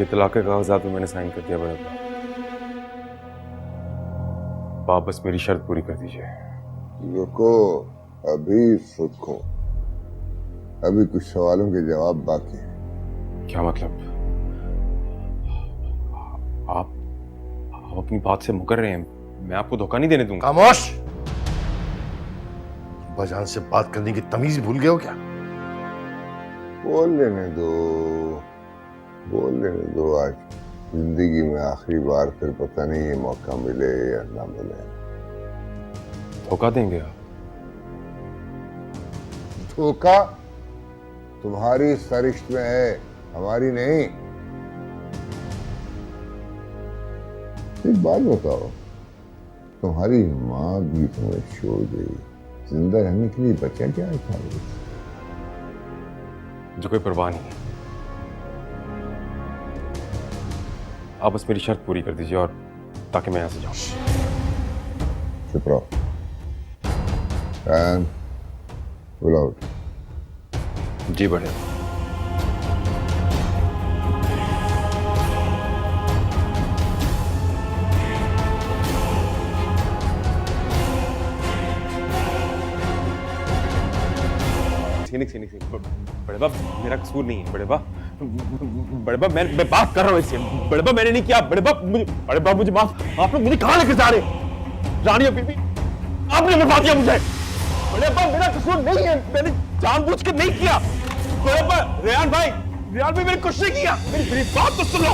आपके तलाक के कागजात में मैंने साइन कर दिया बड़े आप बस मेरी शर्त पूरी कर दीजिए। रुको, अभी रुको, अभी कुछ सवालों के जवाब बाकी हैं। क्या मतलब? आप अपनी बात से मुकर रहे हैं? मैं आपको धोखा नहीं देने दूंगा। खामोश! बजान से बात करने की तमीज भूल गए हो क्या? बोल लेने दो, बोल लेने दो। आज जिंदगी में आखिरी बार, फिर पता नहीं ये मौका मिले या ना मिले। धोखा देंगे आप? धोखा तुम्हारी सरिश्त में है, हमारी नहीं। एक बात बताओ, तुम्हारी माँ भी तुम्हें छोड़ गई, जिंदा रहने के लिए बचा क्या है खाली? जो कोई परवाह नहीं है। आप बस मेरी शर्त पूरी कर दीजिए और ताकि मैं यहां से जाऊं। चुप रहो। And pull out. जी बढ़िया। बड़े बाप, मेरा कसूर नहीं है बड़े बाप। बड़े बाप, मैं बात कर रहा हूँ इससे। बड़े बाप, मैंने नहीं किया। बड़े बाप मुझे माफ। आप लोग मुझे कहाँ लेके जा रहे? रानी बीबी, आपने बता दिया मुझे। बड़े बाप, मेरा कसूर नहीं है, मैंने जानबूझ के नहीं किया। बड़े बाप, रेहान भाई मैंने कुछ नहीं किया। मेरी बात तो सुन लो।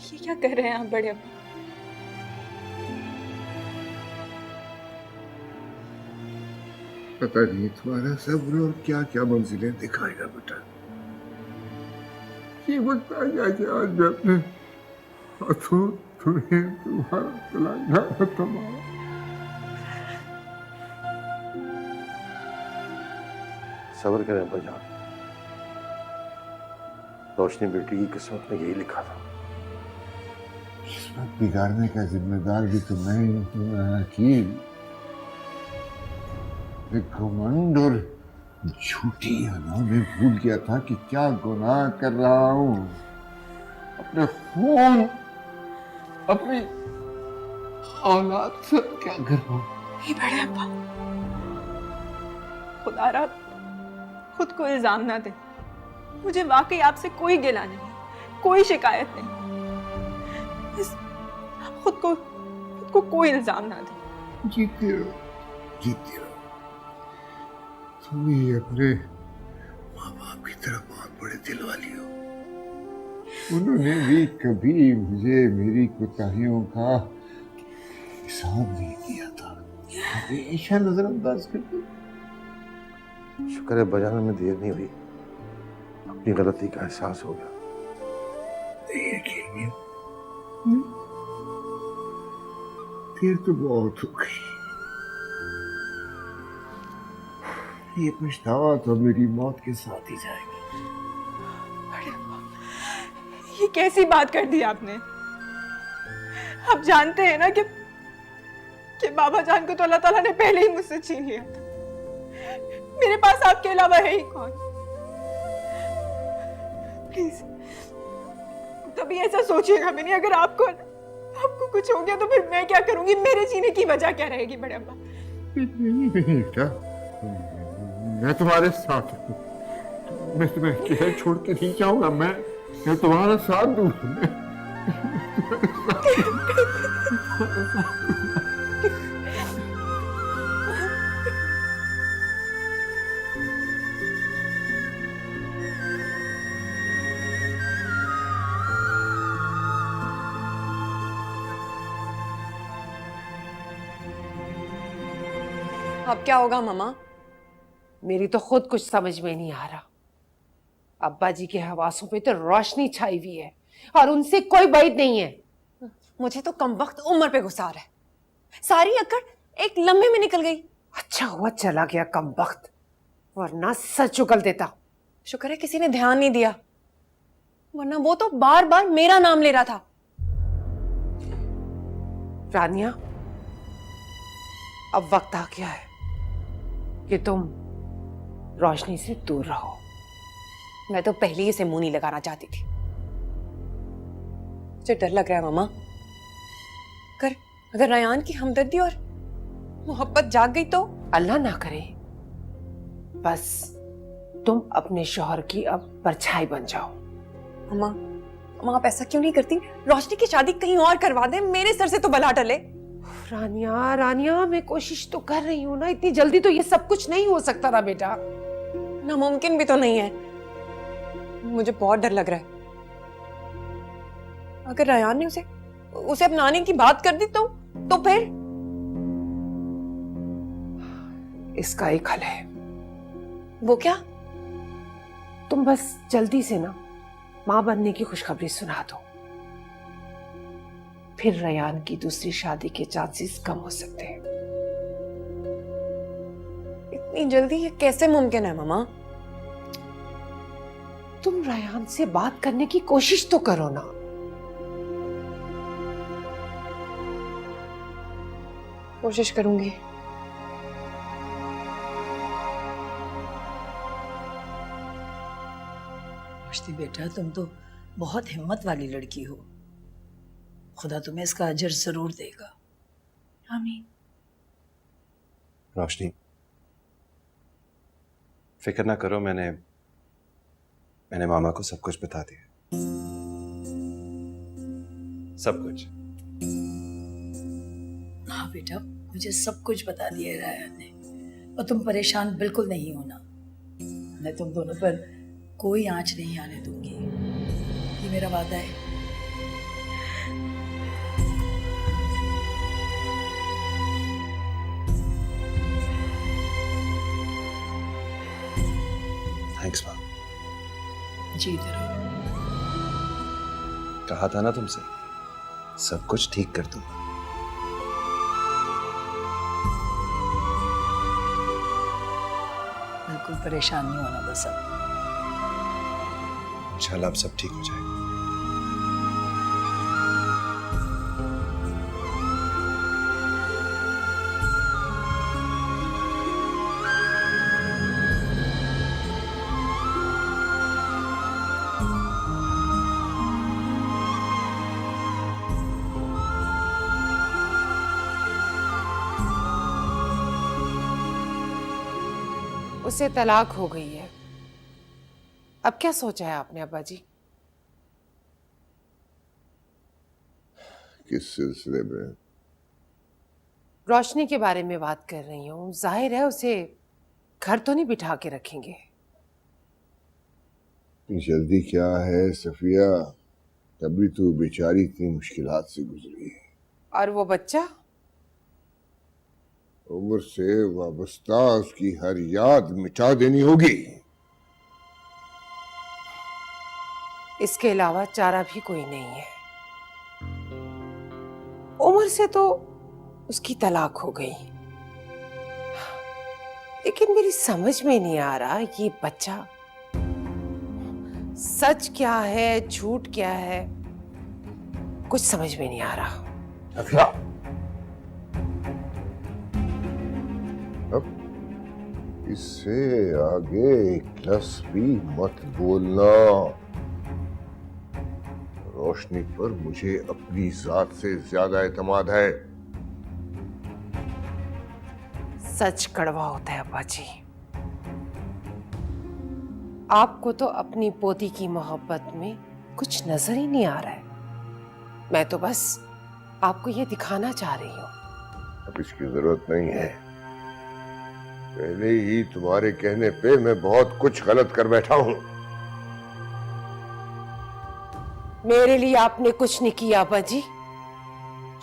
ये क्या कर रहे हैं आप बड़े अब्बा? पता नहीं तुम्हारा सब्र और क्या क्या मंजिलें दिखाएगा बेटा। ये वक्त आ गया कि आज मैं अपने हाथों तुम्हें तुम्हारा तलाक तमाम। सब्र करें बजान। रोशनी बेटी की किस्मत में यही लिखा था। किस्मत बिगाड़ने का जिम्मेदार भी तो मैं ही हूं हकीम। घमंड और झूठी अदा में भूल गया था कि क्या गुनाह कर रहा हूं। अपने खून, अपनी औलाद से क्या कर रहा हूं। नहीं बड़े अब्बा, खुदारा खुद को इल्जाम ना दे। मुझे वाकई आपसे कोई गिला नहीं, कोई शिकायत नहीं। बस खुद को कोई इल्जाम ना दे। जीते रहो, जीते रहो। तुम ही अपने माँ बाप की तरह बहुत बड़े दिल वाली हो। उन्होंने भी कभी मुझे मेरी कोताहियों का हिसाब नहीं किया था, हमेशा नजरअंदाज कर दिया। शुक्र है बजाने में देर नहीं हुई, अपनी गलती का एहसास हो गया। देर तो बहुत हो गई। ये पछतावा तो मेरी मौत के साथ ही जाएगा। बड़े अब्बा, ये कैसी बात कर दी आपने? आप जानते हैं ना कि बाबा जान को तो अल्लाह ताला ने पहले ही मुझसे छीन लिया था। मेरे पास आपके अलावा है ही कौन? प्लीज कभी ऐसा सोचिएगा भी नहीं। अगर आपको कुछ हो गया तो फिर मैं क्या करूंगी? मेरे जीने की वजह क्या रहेगी बड़े अब्बा? नहीं बेटा, मैं तुम्हारे साथ हूँ। मैं तुम्हें अकेले छोड़ के नहीं जाऊंगा। मैं तुम्हारा साथ दूंगा। अब क्या होगा मामा? मेरी तो खुद कुछ समझ में नहीं आ रहा। अब्बा जी के हवासों पे तो रोशनी छाई हुई है और उनसे कोई बैद नहीं है। मुझे तो कमबख्त उम्र पे गुस्सा आ रहा है। सारी अकड़ एक लम्हे में निकल गई। अच्छा हुआ चला गया कमबख्त, वरना सच उगल देता। शुक्र है किसी ने ध्यान नहीं दिया, वरना वो तो बार बार मेरा नाम ले रहा था। रानिया, अब वक्त आ गया है कि तुम रोशनी से दूर रहो। मैं तो पहले ही इसे मुंह नहीं लगाना चाहती थी। मुझे डर लग रहा है मामा, अगर रयान की हमदर्दी और मोहब्बत जाग गई तो। अल्लाह ना करे, बस तुम अपने शौहर की अब परछाई बन जाओ। मामा आप ऐसा क्यों नहीं करती? रोशनी की शादी कहीं और करवा दे, मेरे सर से तो बला टले। रानिया रानिया, मैं कोशिश तो कर रही हूँ ना, इतनी जल्दी तो ये सब कुछ नहीं हो सकता ना बेटा। नामुमकिन भी तो नहीं है। मुझे बहुत डर लग रहा है। अगर रयान ने उसे अपनाने की बात कर दी तो फिर? इसका एक हल है। वो क्या? तुम बस जल्दी से ना मां बनने की खुशखबरी सुना दो, फिर रयान की दूसरी शादी के चांसेस कम हो सकते हैं। इतनी जल्दी ये कैसे मुमकिन है मामा? तुम रयान से बात करने की कोशिश तो करो ना। कोशिश करूंगी। रोशनी बेटा, तुम तो बहुत हिम्मत वाली लड़की हो। खुदा तुम्हें इसका अजर जरूर देगा। आमीन। रोशनी, फिक्र ना करो, मैंने मामा को सब कुछ बता दिया, सब कुछ। हाँ बेटा, मुझे सब कुछ बता दिया रायन ने, और तुम परेशान बिल्कुल नहीं होना। मैं तुम दोनों पर कोई आंच नहीं आने दूंगी, ये मेरा वादा है। थैंक्स माँ। जीते रहो। कहा था ना तुमसे, सब कुछ ठीक कर दूंगा। बिल्कुल परेशान नहीं होना बस अब। इंशाल्लाह अब सब ठीक हो जाएगा। उसे तलाक हो गई है। अब क्या सोचा है आपने अब्बा जी? किस सिलसिले में? रोशनी के बारे में बात कर रही हूँ। जाहिर है उसे घर तो नहीं बिठा के रखेंगे। जल्दी क्या है सफिया, तभी तो बेचारी इतनी मुश्किलात से गुजरी है। और वो बच्चा? उम्र से वाबस्ता उसकी हर याद मिटा देनी होगी। इसके अलावा चारा भी कोई नहीं है। उम्र से तो उसकी तलाक हो गई, लेकिन मेरी समझ में नहीं आ रहा ये बच्चा सच क्या है झूठ क्या है, कुछ समझ में नहीं आ रहा। सफिया, अब इससे आगे एक लफ्ज भी मत बोलना। रोशनी पर मुझे अपनी जात से ज्यादा एतमाद है। सच कड़वा होता है अब्बा जी। आपको तो अपनी पोती की मोहब्बत में कुछ नजर ही नहीं आ रहा है। मैं तो बस आपको ये दिखाना चाह रही हूँ। अब इसकी जरूरत नहीं है। पहले ही तुम्हारे कहने पे मैं बहुत कुछ गलत कर बैठा हूं। मेरे लिए आपने कुछ नहीं किया अब्बा जी।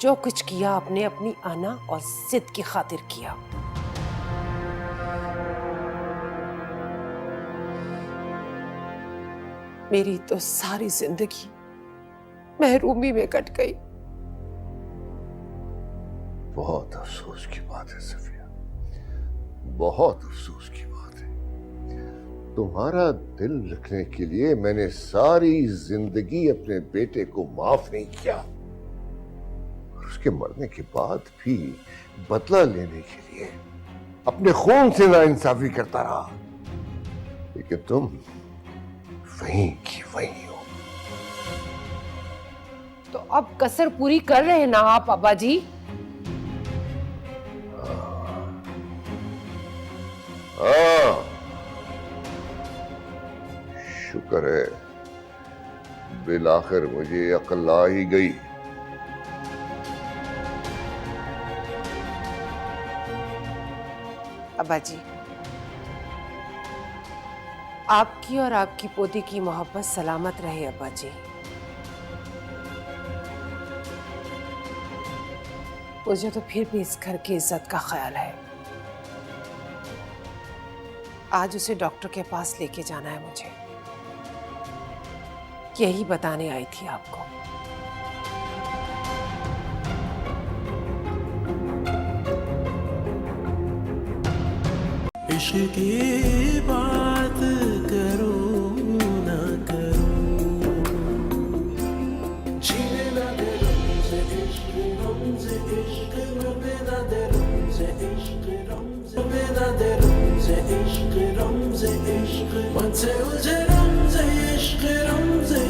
जो कुछ किया आपने अपनी आना और जिद की खातिर किया। मेरी तो सारी जिंदगी महरूमी में कट गई। बहुत अफसोस की बात है सफिया, बहुत अफसोस की बात है। तुम्हारा दिल रखने के लिए मैंने सारी जिंदगी अपने बेटे को माफ नहीं किया, और उसके मरने के बाद भी बदला लेने के लिए अपने खून से नाइंसाफी करता रहा। लेकिन तुम वहीं की वहीं हो। तो अब कसर पूरी कर रहे हैं ना आप अब्बा जी? हाँ, शुक्र है बिलाखिर मुझे अक्ल आ ही गई। अब्बा जी, आपकी और आपकी पोती की मोहब्बत सलामत रहे अब्बा जी। मुझे तो फिर भी इस घर की इज्जत का ख्याल है। आज उसे डॉक्टर के पास लेके जाना है मुझे, यही बताने आई थी आपको। इश्क की बात करो ना करो, जीने ना दे रमज़े इश्क, रमज़े इश्क, रोने ना दे रमज़े इश्क, रोने ना दे रमज़े इश्क, रमज़े इश्क, मन से उलझे रमज़े इश्क, रमज़े